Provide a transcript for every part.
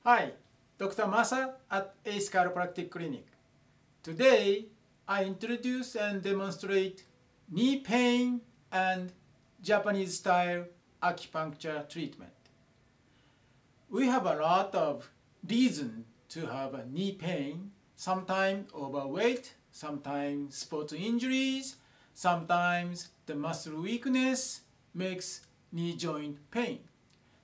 Hi, Dr. Masa at Ace Chiropractic Clinic. Today, I introduce and demonstrate knee pain and Japanese style acupuncture treatment. We have a lot of reason to have a knee pain, sometimes overweight, sometimes sports injuries, sometimes the muscle weakness makes knee joint pain.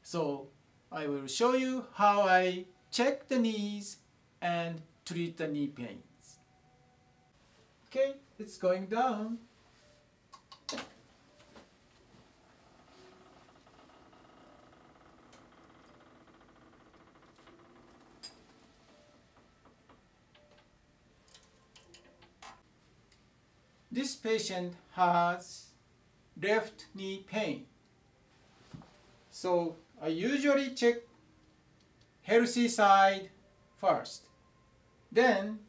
So I will show you how I check the knees and treat the knee pains. Okay, it's going down. This patient has left knee pain. So I usually check healthy side first. Then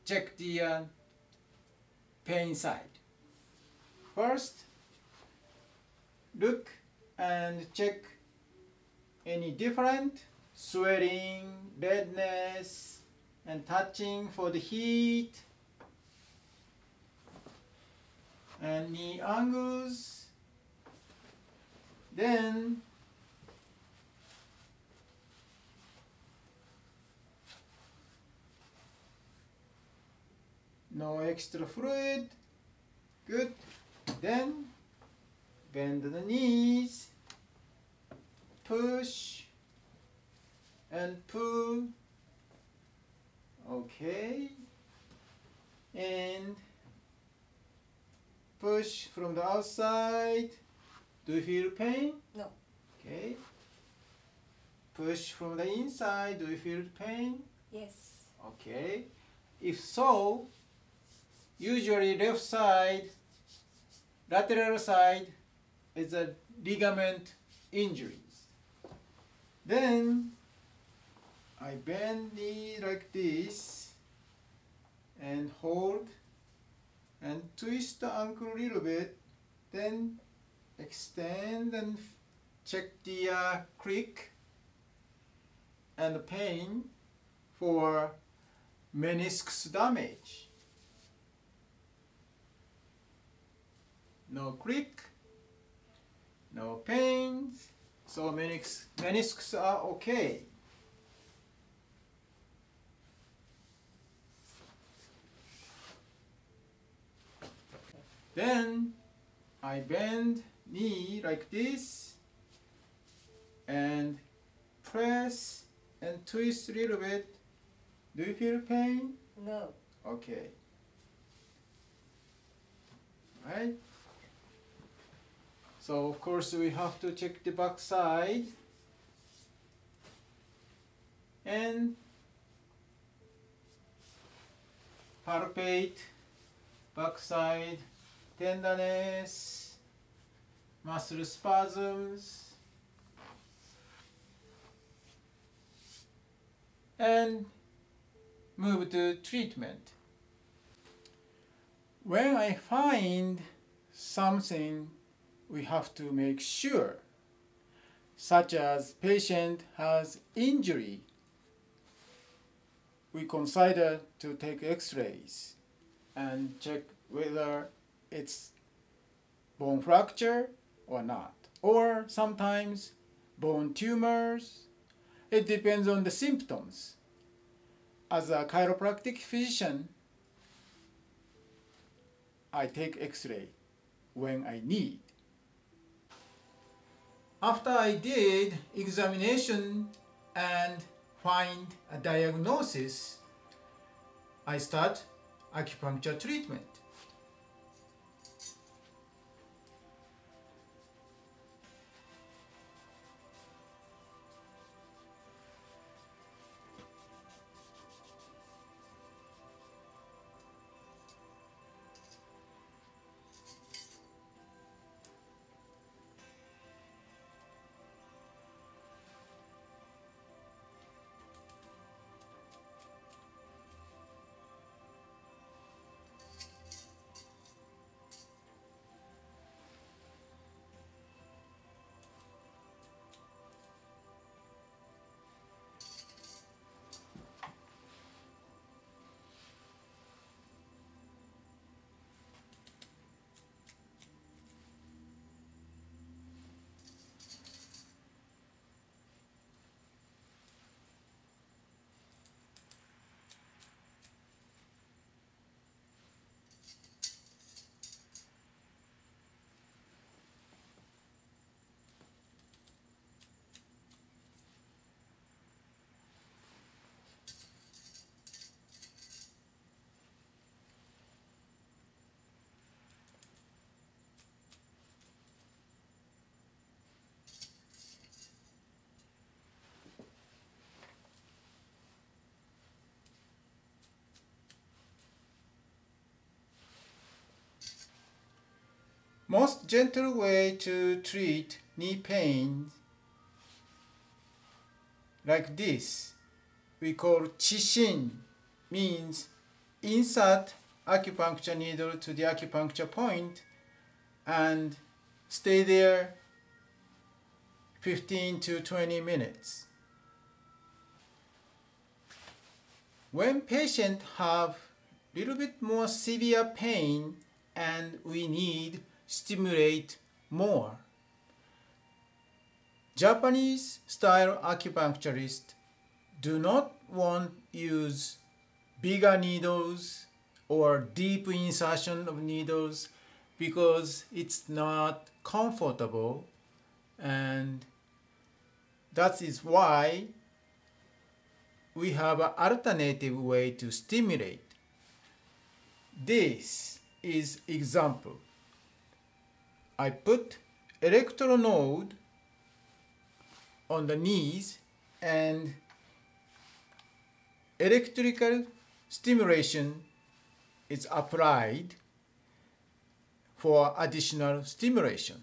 check the pain side. First, look and check any different swelling, redness, and touching for the heat, and knee angles. Then no extra fluid. Good. Then bend the knees, push and pull. Okay. And push from the outside. Do you feel pain? No. Okay. Push from the inside. Do you feel pain? Yes. Okay. If so, usually left side, lateral side is a ligament injuries. Then I bend knee like this and hold and twist the ankle a little bit, then extend and check the creak and the pain for meniscus damage. No creak, no pains, so meniscus are okay. Then I bend knee like this and press and twist a little bit. Do you feel pain? No. Okay. Right? So of course we have to check the back side and palpate back side tenderness, muscle spasms, and move to treatment. When I find something we have to make sure, such as patient has injury, we consider to take x-rays and check whether it's bone fracture or not, or sometimes bone tumors. It depends on the symptoms. As a chiropractic physician, I take x-ray when I need. After I did examination and find a diagnosis, I start acupuncture treatment. Most gentle way to treat knee pain like this, we call chishin, means insert acupuncture needle to the acupuncture point and stay there 15 to 20 minutes. When patients have little bit more severe pain and we need stimulate more, Japanese style acupuncturists do not want use bigger needles or deep insertion of needles because it's not comfortable, and that is why we have an alternative way to stimulate. This is example. I put electronode on the knees and electrical stimulation is applied for additional stimulation.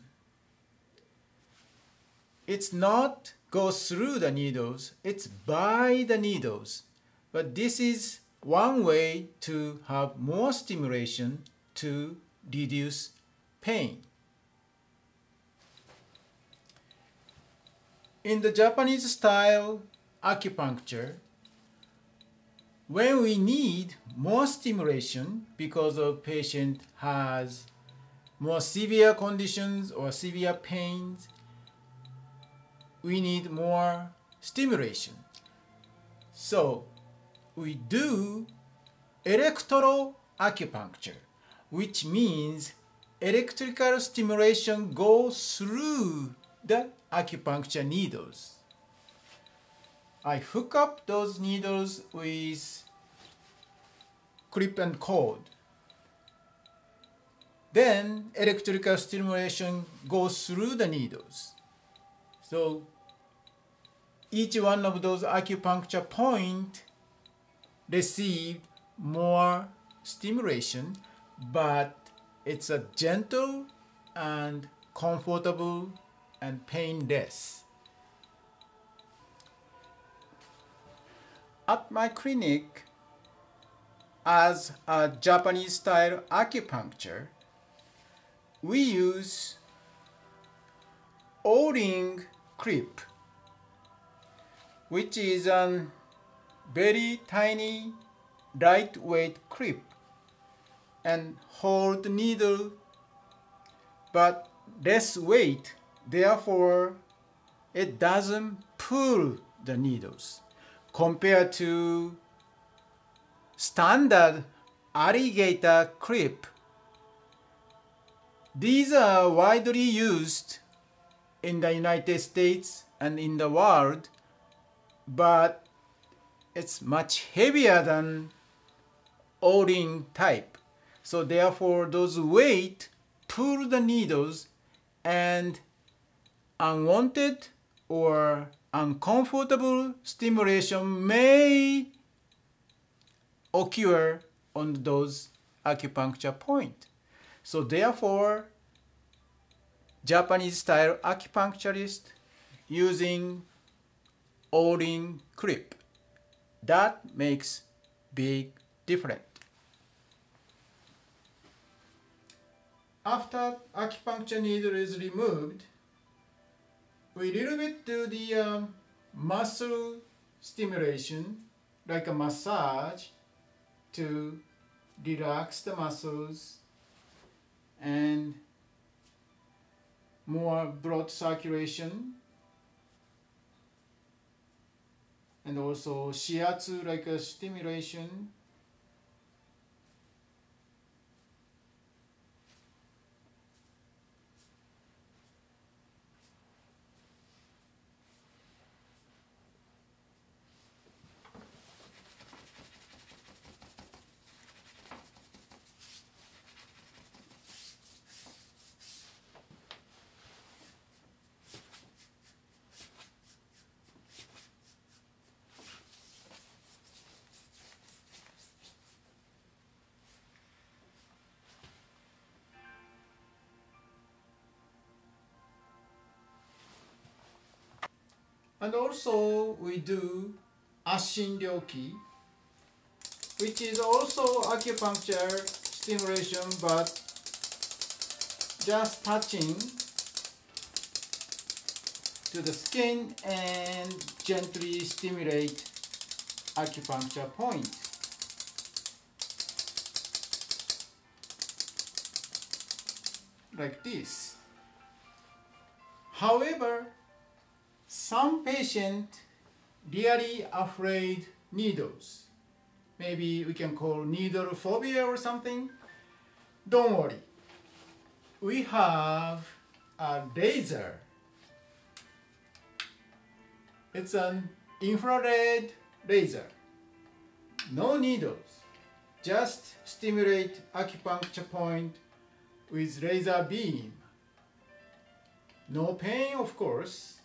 It's not goes through the needles, it's by the needles. But this is one way to have more stimulation to reduce pain. In the Japanese style acupuncture, when we need more stimulation because a patient has more severe conditions or severe pains, we need more stimulation. So we do electro acupuncture, which means electrical stimulation goes through the acupuncture needles. I hook up those needles with clip and cord. Then electrical stimulation goes through the needles. So each one of those acupuncture points receive more stimulation, but it's a gentle and comfortable and painless. At my clinic, as a Japanese style acupuncture, we use O-ring clip, which is a very tiny lightweight clip and hold the needle but less weight, therefore it doesn't pull the needles compared to standard alligator clip. These are widely used in the United States and in the world, but it's much heavier than O-ring type. So therefore those weight pull the needles and unwanted or uncomfortable stimulation may occur on those acupuncture points. So therefore Japanese style acupuncturist using O-ring clip. That makes big difference. After acupuncture needle is removed, we little bit do the muscle stimulation, like a massage, to relax the muscles and more blood circulation, and also shiatsu, like a stimulation. And also we do Ashin Ryoki, which is also acupuncture stimulation, but just touching to the skin and gently stimulate acupuncture point. Like this. However, some patient really afraid needles. Maybe we can call needle phobia or something. Don't worry. We have a laser. It's an infrared laser. No needles. Just stimulate acupuncture point with laser beam. No pain, of course.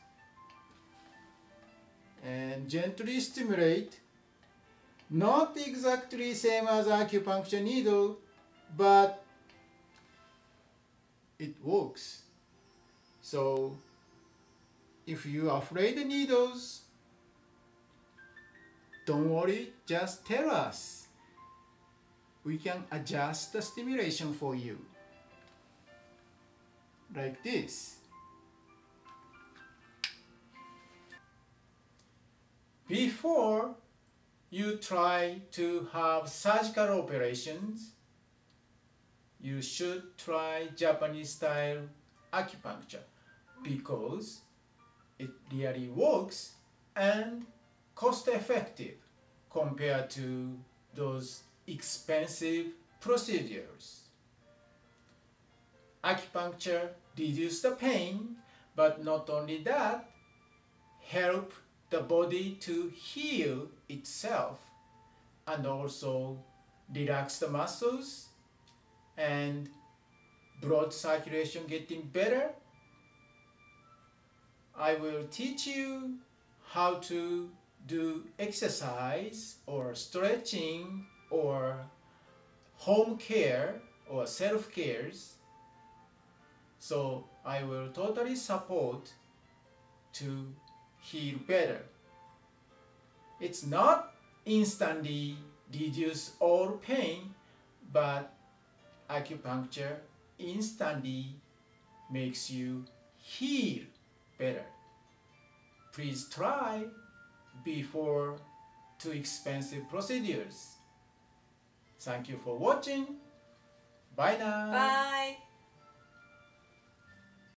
And gently stimulate. Not exactly same as acupuncture needle, but it works. So if you are afraid of needles, don't worry, just tell us. We can adjust the stimulation for you. Like this. Before you try to have surgical operations, you should try Japanese style acupuncture because it really works and cost effective compared to those expensive procedures. Acupuncture reduces the pain, but not only that, help the body to heal itself and also relax the muscles and blood circulation getting better. I will teach you how to do exercise or stretching or home care or self-cares. So I will totally support to heal better. It's not instantly reduce all pain, but acupuncture instantly makes you heal better. Please try before too expensive procedures. Thank you for watching. Bye now. Bye.